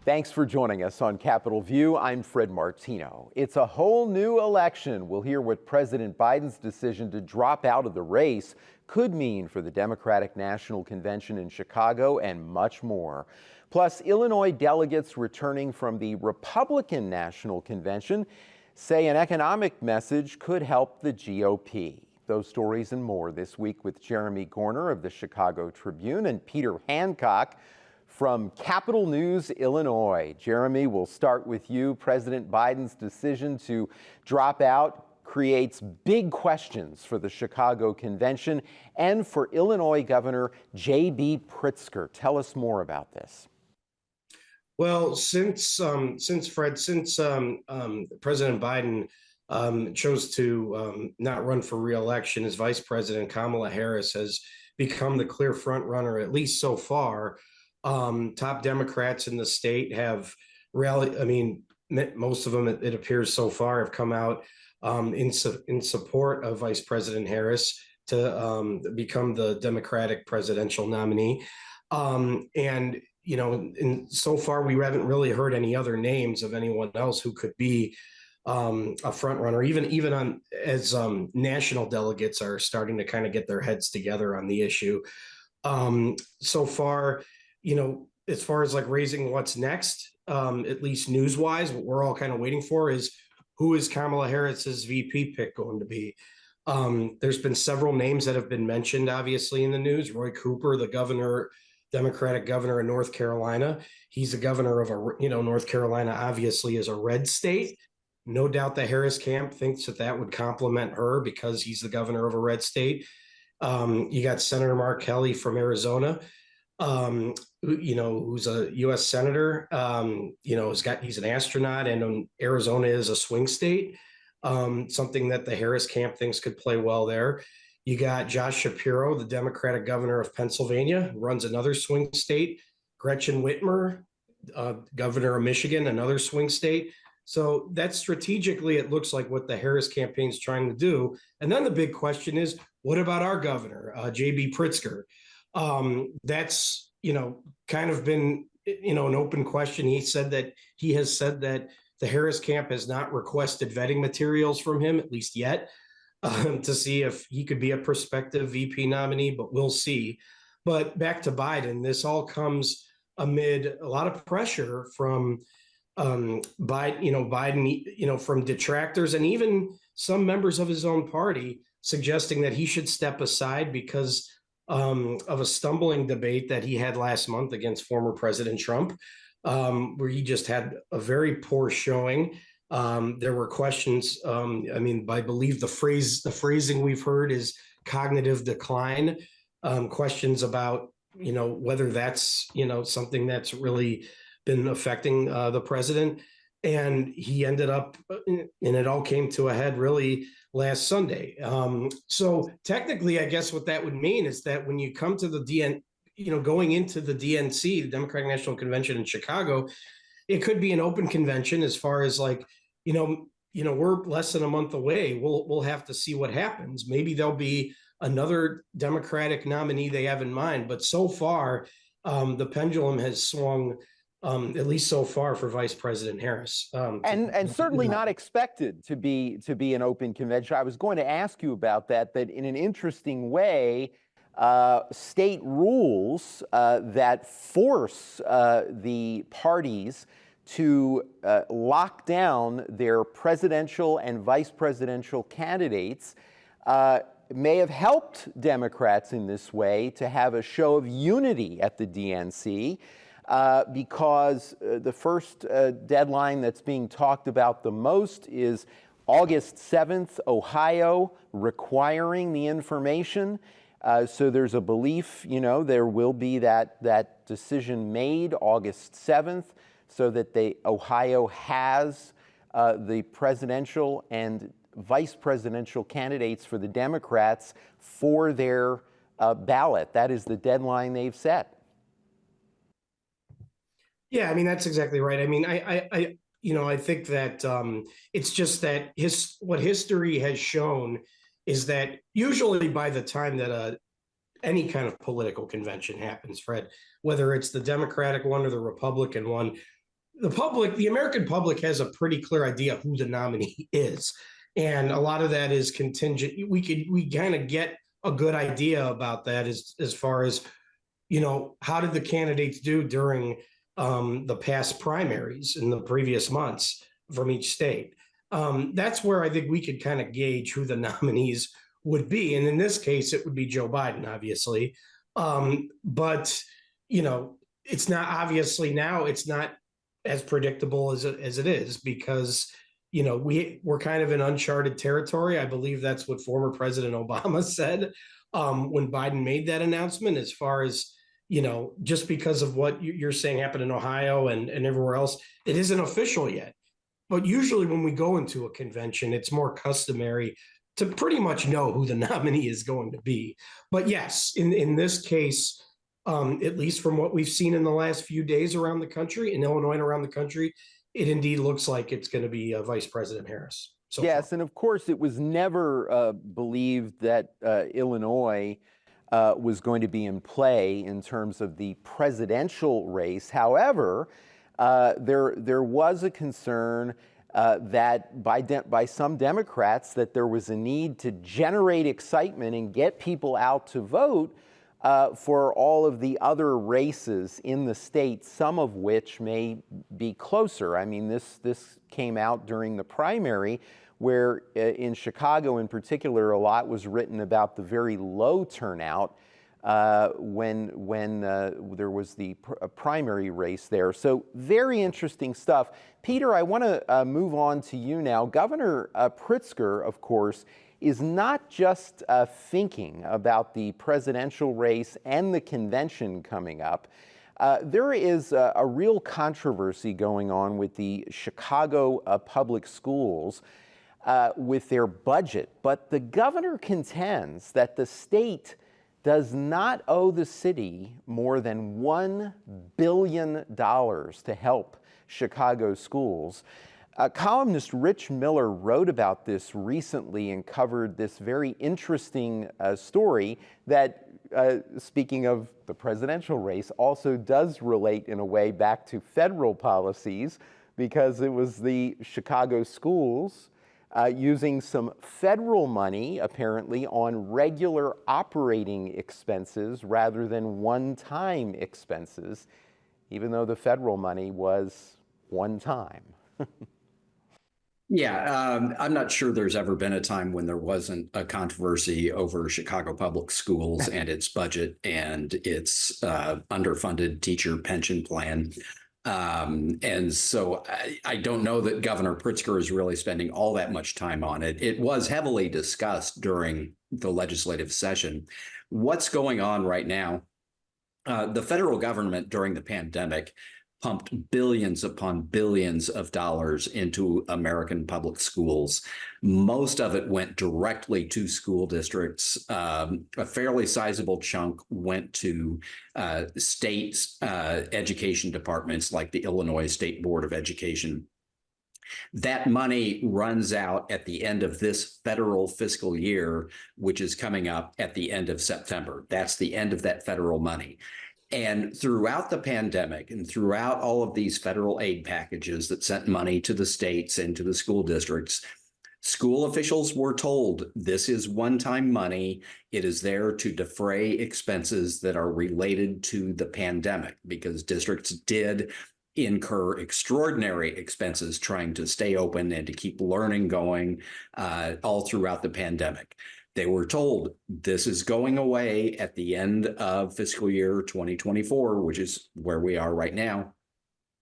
Thanks for joining us on Capitol View. I'm Fred Martino. It's a whole new election. We'll hear what President Biden's decision to drop out of the race could mean for the Democratic National Convention in Chicago and much more. Plus, Illinois delegates returning from the Republican National Convention say an economic message could help the GOP. Those stories and more this week with Jeremy Gorner of the Chicago Tribune and Peter Hancock from Capitol News, Illinois. Jeremy, we'll start with you. President Biden's decision to drop out creates big questions for the Chicago Convention and for Illinois Governor J.B. Pritzker. Tell us more about this. Well, since President Biden chose to not run for re-election, his vice president Kamala Harris has become the clear front runner, at least so far. Top Democrats in the state have rallied. I mean, most of them, it appears so far, have come out in support of Vice President Harris to become the Democratic presidential nominee. And so far we haven't really heard any other names of anyone else who could be a front runner, even on as national delegates are starting to kind of get their heads together on the issue. So far, as far as like raising what's next, at least news-wise, what we're all kind of waiting for is who is Kamala Harris's VP pick going to be? There's been several names that have been mentioned, obviously, in the news. Roy Cooper, the Democratic governor of North Carolina. He's the governor of North Carolina obviously is a red state. No doubt the Harris camp thinks that would complement her because he's the governor of a red state. You got Senator Mark Kelly from Arizona. Who's a U.S. senator, he's an astronaut, and Arizona is a swing state, something that the Harris camp thinks could play well there. You got Josh Shapiro, the Democratic governor of Pennsylvania, who runs another swing state. Gretchen Whitmer, governor of Michigan, another swing state. So that's strategically, it looks like what the Harris campaign's trying to do. And then the big question is, what about our governor, J.B. Pritzker? That's, kind of been, an open question. He has said that the Harris camp has not requested vetting materials from him, at least yet, to see if he could be a prospective VP nominee, but we'll see. But back to Biden, this all comes amid a lot of pressure from Biden, from detractors and even some members of his own party suggesting that he should step aside because of a stumbling debate that he had last month against former President Trump, where he just had a very poor showing. There were questions. I believe the phrasing we've heard is cognitive decline. Questions about, whether that's, something that's really been affecting the president. And he ended up, and it all came to a head really last Sunday. So technically, I guess what that would mean is that when you come to the going into the DNC, the Democratic National Convention in Chicago, it could be an open convention as far as like, we're less than a month away. We'll have to see what happens. Maybe there'll be another Democratic nominee they have in mind. But so far, the pendulum has swung, at least so far, for Vice President Harris. And certainly not expected to be an open convention. I was going to ask you about that in an interesting way, state rules that force the parties to lock down their presidential and vice presidential candidates may have helped Democrats in this way to have a show of unity at the DNC. Because the first deadline that's being talked about the most is August 7th, Ohio requiring the information. So there's a belief, there will be that decision made August 7th so that Ohio has the presidential and vice presidential candidates for the Democrats for their ballot. That is the deadline they've set. Yeah, that's exactly right. I think that it's just that what history has shown is that usually by the time that any kind of political convention happens, Fred, whether it's the Democratic one or the Republican one, the American public has a pretty clear idea who the nominee is. And a lot of that is contingent. We kind of get a good idea about that as far as, how did the candidates do during the past primaries in the previous months from each state. That's where I think we could kind of gauge who the nominees would be. And in this case, it would be Joe Biden, obviously. But, it's not obviously now it's not as predictable as it is because we're kind of in uncharted territory. I believe that's what former President Obama said when Biden made that announcement, as far as just because of what you're saying happened in Ohio and everywhere else, it isn't official yet. But usually when we go into a convention, it's more customary to pretty much know who the nominee is going to be. But yes, in this case, at least from what we've seen in the last few days around the country, in Illinois and around the country, it indeed looks like it's going to be Vice President Harris. Yes, and of course, it was never believed that Illinois was going to be in play in terms of the presidential race. However, there was a concern that by some Democrats that there was a need to generate excitement and get people out to vote for all of the other races in the state, some of which may be closer. I mean, this came out during the primary, where in Chicago in particular, a lot was written about the very low turnout when there was the primary race there. So very interesting stuff. Peter, I want to move on to you now. Governor Pritzker, of course, is not just thinking about the presidential race and the convention coming up. There is a real controversy going on with the Chicago public schools with their budget, but the governor contends that the state does not owe the city more than $1 billion to help Chicago schools. Columnist Rich Miller wrote about this recently and covered this very interesting story that, speaking of the presidential race, also does relate in a way back to federal policies, because it was the Chicago schools using some federal money, apparently, on regular operating expenses rather than one-time expenses, even though the federal money was one time. Yeah, I'm not sure there's ever been a time when there wasn't a controversy over Chicago Public Schools and its budget and its underfunded teacher pension plan. And so I don't know that Governor Pritzker is really spending all that much time on it. It was heavily discussed during the legislative session. What's going on right now? The federal government during the pandemic pumped billions upon billions of dollars into American public schools. Most of it went directly to school districts. A fairly sizable chunk went to states' education departments, like the Illinois State Board of Education. That money runs out at the end of this federal fiscal year, which is coming up at the end of September. That's the end of that federal money. And throughout the pandemic and throughout all of these federal aid packages that sent money to the states and to the school districts, school officials were told this is one-time money. It is there to defray expenses that are related to the pandemic, because districts did incur extraordinary expenses trying to stay open and to keep learning going all throughout the pandemic. They were told this is going away at the end of fiscal year 2024, which is where we are right now.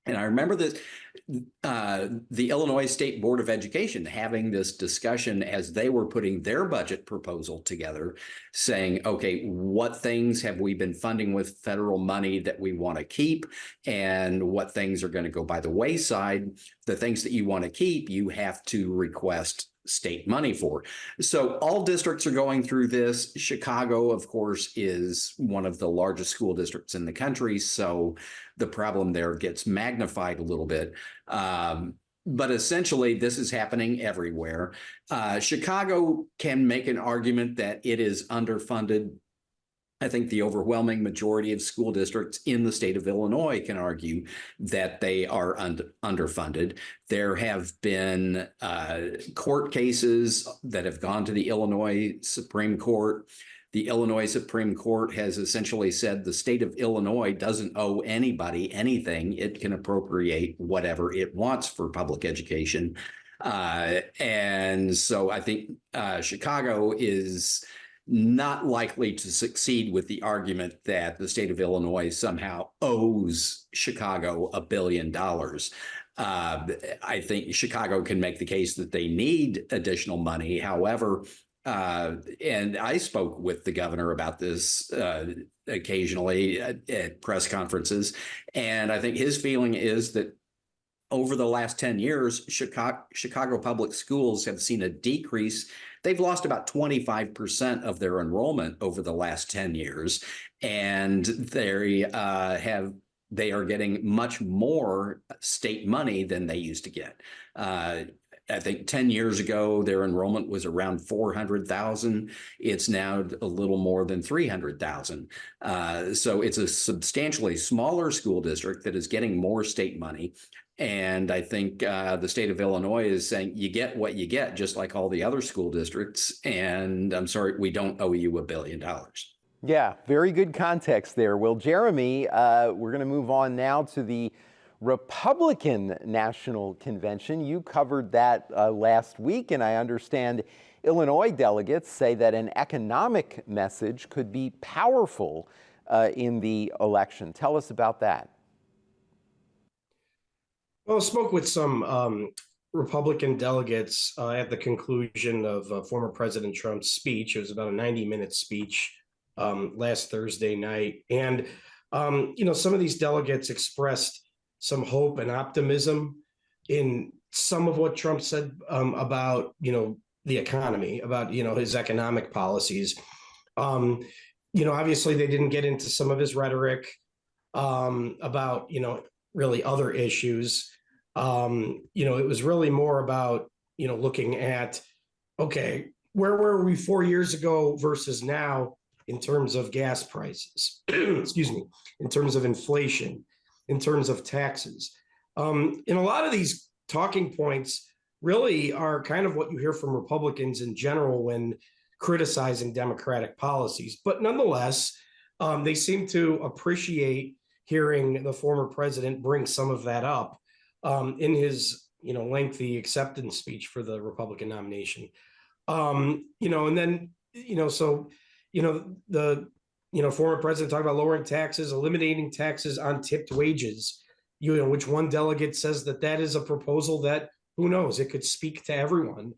And I remember that the Illinois State Board of Education having this discussion as they were putting their budget proposal together, saying, okay, what things have we been funding with federal money that we want to keep, and what things are going to go by the wayside? The things that you want to keep, you have to request state money for. So all districts are going through this. Chicago, of course, is one of the largest school districts in the country, so the problem there gets magnified a little bit. But essentially, this is happening everywhere. Chicago can make an argument that it is underfunded I think the overwhelming majority of school districts in the state of Illinois can argue that they are underfunded. There have been court cases that have gone to the Illinois Supreme Court. The Illinois Supreme Court has essentially said the state of Illinois doesn't owe anybody anything. It can appropriate whatever it wants for public education. And so I think Chicago is not likely to succeed with the argument that the state of Illinois somehow owes Chicago $1 billion. I think Chicago can make the case that they need additional money. However, and I spoke with the governor about this occasionally at press conferences, and I think his feeling is that over the last 10 years, Chicago public schools have seen a decrease. They've lost about 25% of their enrollment over the last 10 years, and they are getting much more state money than they used to get. I think 10 years ago, their enrollment was around 400,000. It's now a little more than 300,000. So it's a substantially smaller school district that is getting more state money. And I think the state of Illinois is saying you get what you get, just like all the other school districts. And I'm sorry, we don't owe you $1 billion. Yeah, very good context there. Well, Jeremy, we're going to move on now to the Republican National Convention. You covered that last week, and I understand Illinois delegates say that an economic message could be powerful in the election. Tell us about that. Well, I spoke with some Republican delegates at the conclusion of former President Trump's speech. It was about a 90-minute speech last Thursday night. And, some of these delegates expressed some hope and optimism in some of what Trump said about, the economy, about, his economic policies. Obviously they didn't get into some of his rhetoric about, really other issues. It was really more about, looking at, okay, where were we 4 years ago versus now in terms of gas prices, excuse me, in terms of inflation, in terms of taxes. And a lot of these talking points really are kind of what you hear from Republicans in general when criticizing Democratic policies. But nonetheless, they seem to appreciate hearing the former president bring some of that up in his, lengthy acceptance speech for the Republican nomination. And then, the former president talked about lowering taxes, eliminating taxes on tipped wages, which one delegate says that is a proposal that, who knows, it could speak to everyone.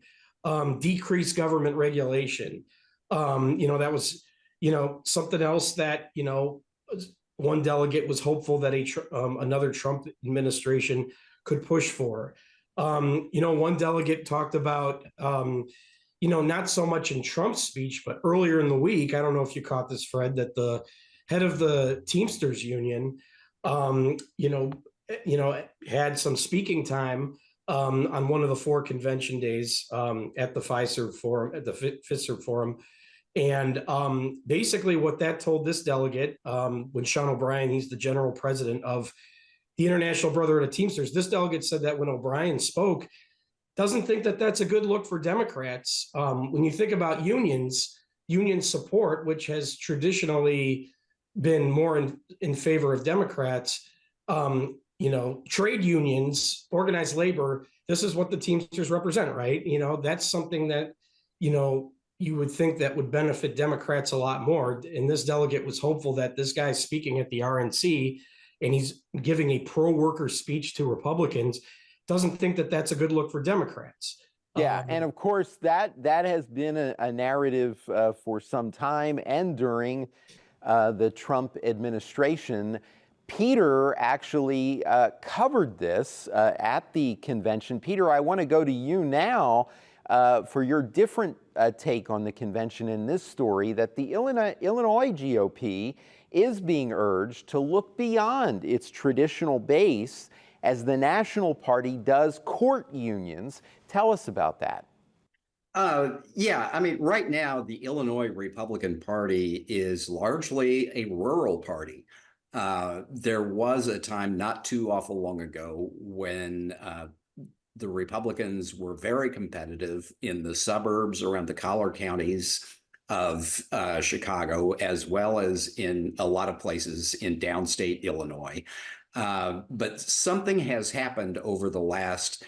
Decrease government regulation. That was, something else that, one delegate was hopeful that another Trump administration could push for. One delegate talked about, not so much in Trump's speech, but earlier in the week, I don't know if you caught this, Fred, that the head of the Teamsters Union, had some speaking time on one of the 4 convention days at the FISERV Forum. And basically what that told this delegate, when Sean O'Brien, he's the general president of the International Brotherhood of Teamsters, this delegate said that when O'Brien spoke, doesn't think that that's a good look for Democrats. When you think about union support, which has traditionally been more in favor of Democrats, trade unions, organized labor, this is what the Teamsters represent, right? That's something that, you would think that would benefit Democrats a lot more. And this delegate was hopeful that this guy's speaking at the RNC and he's giving a pro-worker speech to Republicans, doesn't think that that's a good look for Democrats. Yeah, and of course, that has been a narrative for some time and during the Trump administration. Peter actually covered this at the convention. Peter, I want to go to you now for your different take on the convention in this story, that the Illinois GOP is being urged to look beyond its traditional base as the national party does court unions. Tell us about that. Yeah, I mean, right now, the Illinois Republican Party is largely a rural party. There was a time not too awful long ago when the Republicans were very competitive in the suburbs around the collar counties of Chicago, as well as in a lot of places in downstate Illinois. But something has happened over the last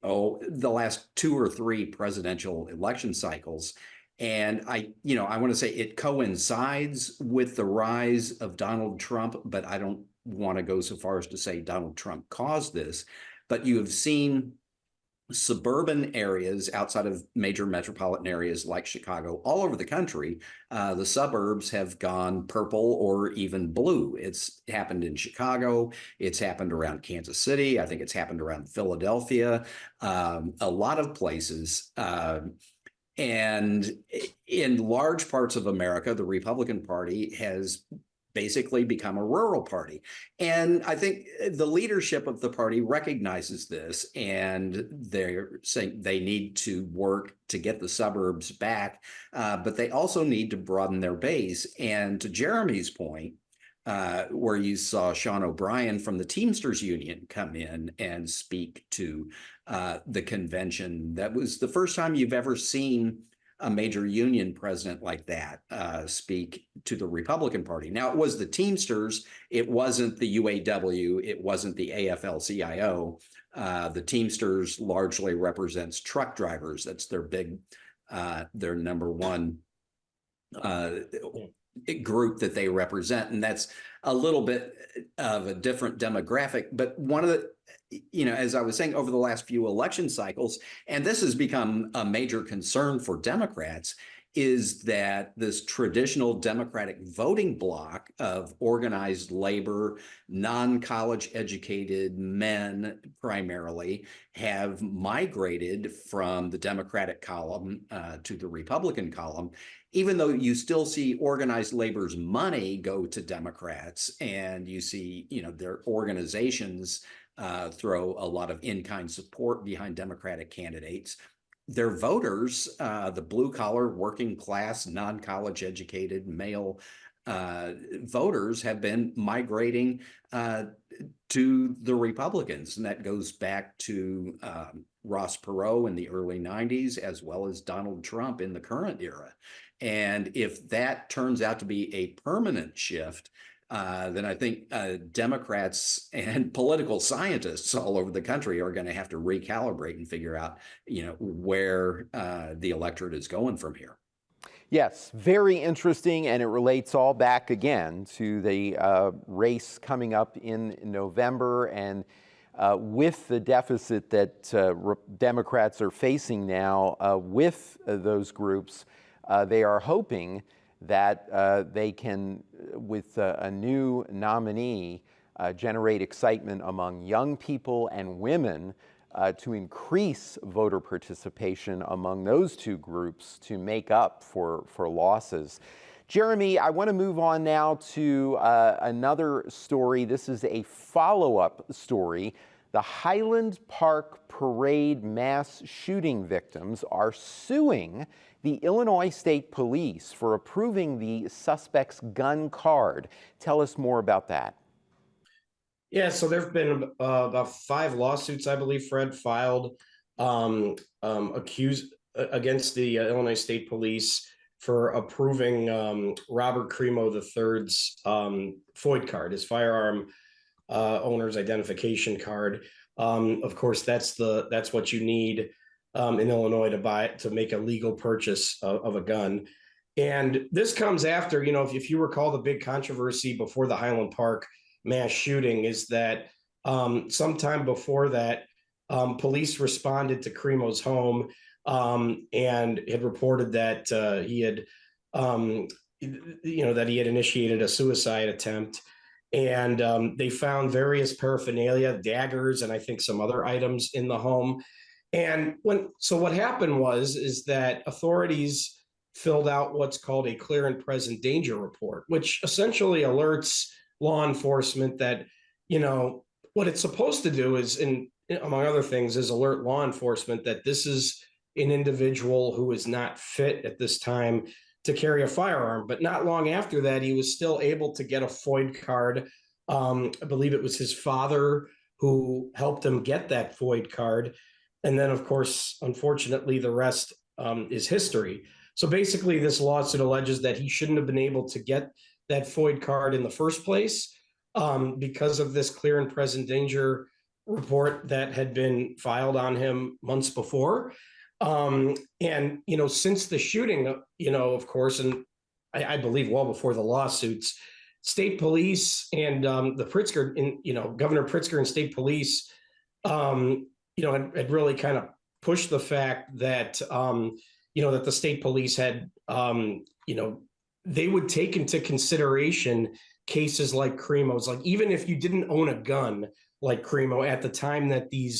two or three presidential election cycles. And I want to say it coincides with the rise of Donald Trump, but I don't want to go so far as to say Donald Trump caused this. But you have seen suburban areas outside of major metropolitan areas like Chicago, all over the country, the suburbs have gone purple or even blue. It's happened in Chicago. It's happened around Kansas City. I think it's happened around Philadelphia, a lot of places. And in large parts of America, the Republican Party has basically become a rural party. And I think the leadership of the party recognizes this, and they're saying they need to work to get the suburbs back, but they also need to broaden their base. And to Jeremy's point, where you saw Sean O'Brien from the Teamsters Union come in and speak to the convention, that was the first time you've ever seen a major union president like that speak to the Republican Party. Now, it was the Teamsters. It wasn't the UAW. It wasn't the AFL-CIO. The Teamsters largely represents truck drivers. That's their their number one group that they represent. And that's a little bit of a different demographic. But one of the, as I was saying, over the last few election cycles, and this has become a major concern for Democrats, is that this traditional Democratic voting bloc of organized labor, non-college educated men primarily, have migrated from the Democratic column to the Republican column, even though you still see organized labor's money go to Democrats, and you see, their organizations throw a lot of in-kind support behind Democratic candidates. Their voters, the blue-collar, working-class, non-college educated male voters, have been migrating to the Republicans. And that goes back to Ross Perot in the early 90s, as well as Donald Trump in the current era. And if that turns out to be a permanent shift, then I think Democrats and political scientists all over the country are going to have to recalibrate and figure out, where the electorate is going from here. Yes, very interesting, and it relates all back again to the race coming up in November, and with the deficit that Democrats are facing now with those groups, they are hoping that they can, with a new nominee, generate excitement among young people and women to increase voter participation among those two groups to make up for losses. Jeremy, I want to move on now to another story. This is a follow-up story. The Highland Park Parade mass shooting victims are suing the Illinois State Police for approving the suspect's gun card. Tell us more about that. Yeah, so there have been about 5 lawsuits, I believe, Fred, filed accused against the Illinois State Police for approving Robert Cremo III's FOID card, his firearm owner's identification card. Of course, that's what you need in Illinois to make a legal purchase of a gun. And this comes after, if you recall, the big controversy before the Highland Park mass shooting is that sometime before that, police responded to Cremo's home and had reported that he had initiated a suicide attempt. And they found various paraphernalia, daggers, and I think some other items in the home. And what happened is that authorities filled out what's called a clear and present danger report, which essentially alerts law enforcement that, what it's supposed to do is, among other things, is alert law enforcement that this is an individual who is not fit at this time to carry a firearm. But not long after that, he was still able to get a FOID card. I believe it was his father who helped him get that FOID card. And then, of course, unfortunately, the rest is history. So basically, this lawsuit alleges that he shouldn't have been able to get that FOID card in the first place because of this clear and present danger report that had been filed on him months before. And, since the shooting, of course, and I believe well before the lawsuits, state police and the Pritzker, Governor Pritzker and state police, had really kind of pushed the fact that, that the state police had, they would take into consideration cases like Cremo's. Like, even if you didn't own a gun like Cremo at the time that a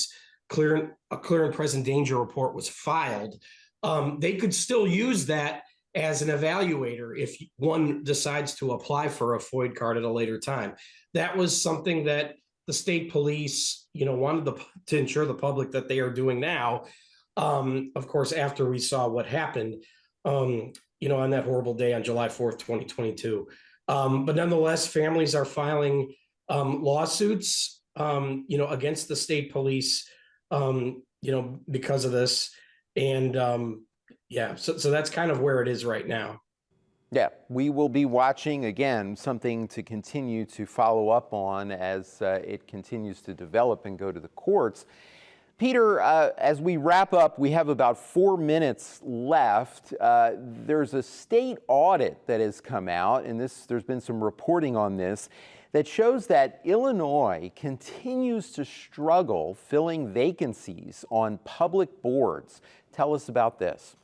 clear and present danger report was filed, they could still use that as an evaluator if one decides to apply for a FOID card at a later time. That was something that the state police, wanted to ensure the public that they are doing now. Of course, after we saw what happened, on that horrible day on July 4th, 2022. But nonetheless, families are filing lawsuits, against the state police, because of this. And so that's kind of where it is right now. Yeah, we will be watching, again, something to continue to follow up on as it continues to develop and go to the courts. Peter, as we wrap up, we have about 4 minutes left. There's a state audit that has come out, and there's been some reporting on this, that shows that Illinois continues to struggle filling vacancies on public boards. Tell us about this.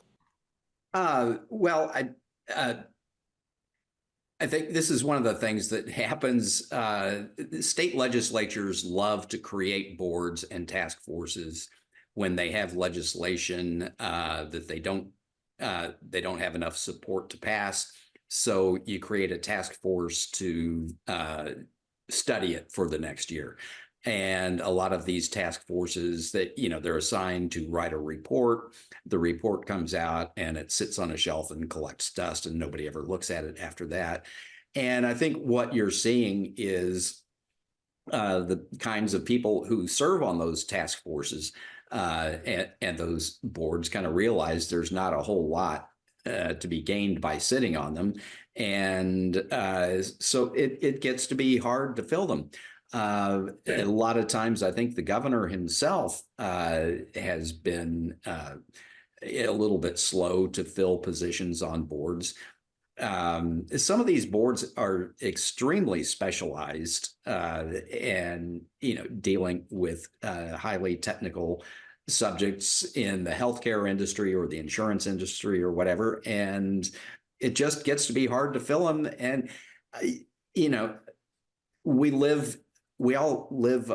I think this is one of the things that happens. State legislatures love to create boards and task forces when they have legislation that they don't have enough support to pass. So you create a task force to study it for the next year. And a lot of these task forces that, they're assigned to write a report. The report comes out and it sits on a shelf and collects dust, and nobody ever looks at it after that. And I think what you're seeing is the kinds of people who serve on those task forces and those boards kind of realize there's not a whole lot to be gained by sitting on them. And so it gets to be hard to fill them. A lot of times, I think the governor himself has been a little bit slow to fill positions on boards. Some of these boards are extremely specialized and, dealing with highly technical subjects in the healthcare industry or the insurance industry or whatever. And it just gets to be hard to fill them. And, we all live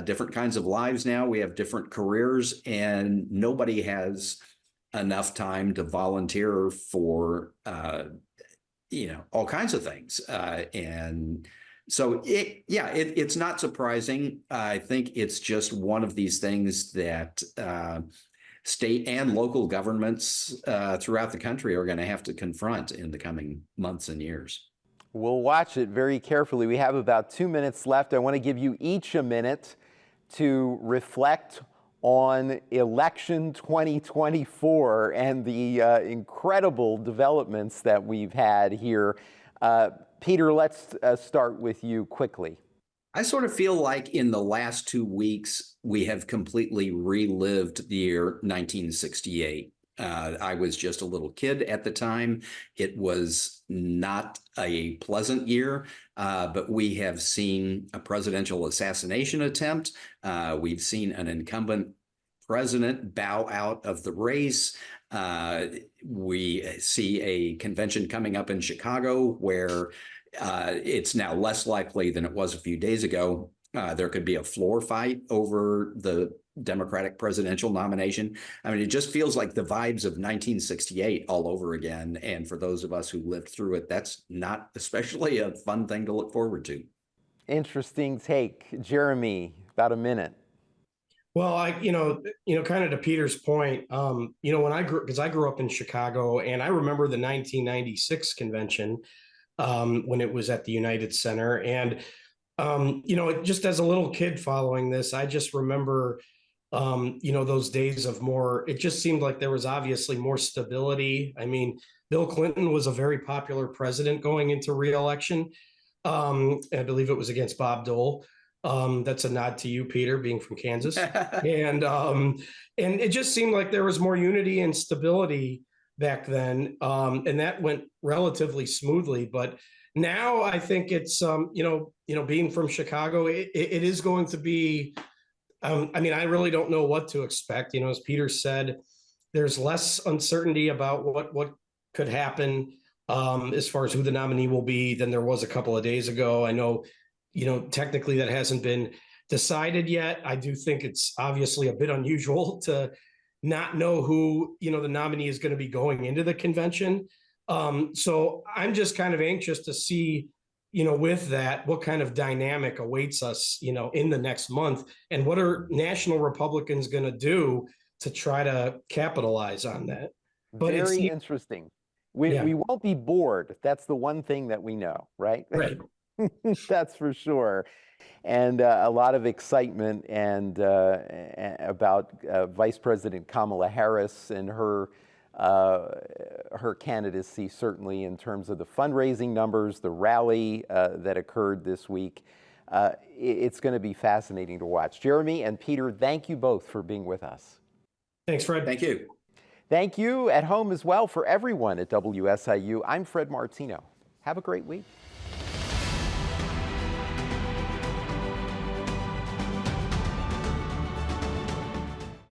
different kinds of lives now. We have different careers, and nobody has enough time to volunteer for, all kinds of things. And so it's not surprising. I think it's just one of these things that state and local governments throughout the country are going to have to confront in the coming months and years. We'll watch it very carefully. We have about 2 minutes left. I want to give you each a minute to reflect on election 2024 and the incredible developments that we've had here. Peter, let's start with you quickly. I sort of feel like in the last 2 weeks, we have completely relived the year 1968. I was just a little kid at the time. It was not a pleasant year, but we have seen a presidential assassination attempt. We've seen an incumbent president bow out of the race. We see a convention coming up in Chicago where it's now less likely than it was a few days ago. There could be a floor fight over the Democratic presidential nomination. I mean, it just feels like the vibes of 1968 all over again. And for those of us who lived through it, that's not especially a fun thing to look forward to. Interesting take. Jeremy, about a minute. Well, kind of to Peter's point, when because I grew up in Chicago, and I remember the 1996 convention when it was at the United Center, and just as a little kid following this, I just remember, those days of more. It just seemed like there was obviously more stability. I mean, Bill Clinton was a very popular president going into re-election. I believe it was against Bob Dole. That's a nod to you, Peter, being from Kansas. And it just seemed like there was more unity and stability back then. And that went relatively smoothly. But now I think it's, being from Chicago, it is going to be, I really don't know what to expect. As Peter said, there's less uncertainty about what could happen as far as who the nominee will be than there was a couple of days ago. I know, technically that hasn't been decided yet. I do think it's obviously a bit unusual to not know who, the nominee is going to be going into the convention. So I'm just kind of anxious to see, with that, what kind of dynamic awaits us, in the next month, and what are national Republicans going to do to try to capitalize on that. But Very interesting. We won't be bored. That's the one thing that we know, right? Right. That's for sure. And a lot of excitement and about Vice President Kamala Harris and her candidacy, certainly in terms of the fundraising numbers, the rally that occurred this week. It's going to be fascinating to watch. Jeremy and Peter, thank you both for being with us. Thanks, Fred. Thank you. Thank you at home as well. For everyone at WSIU, I'm Fred Martino. Have a great week.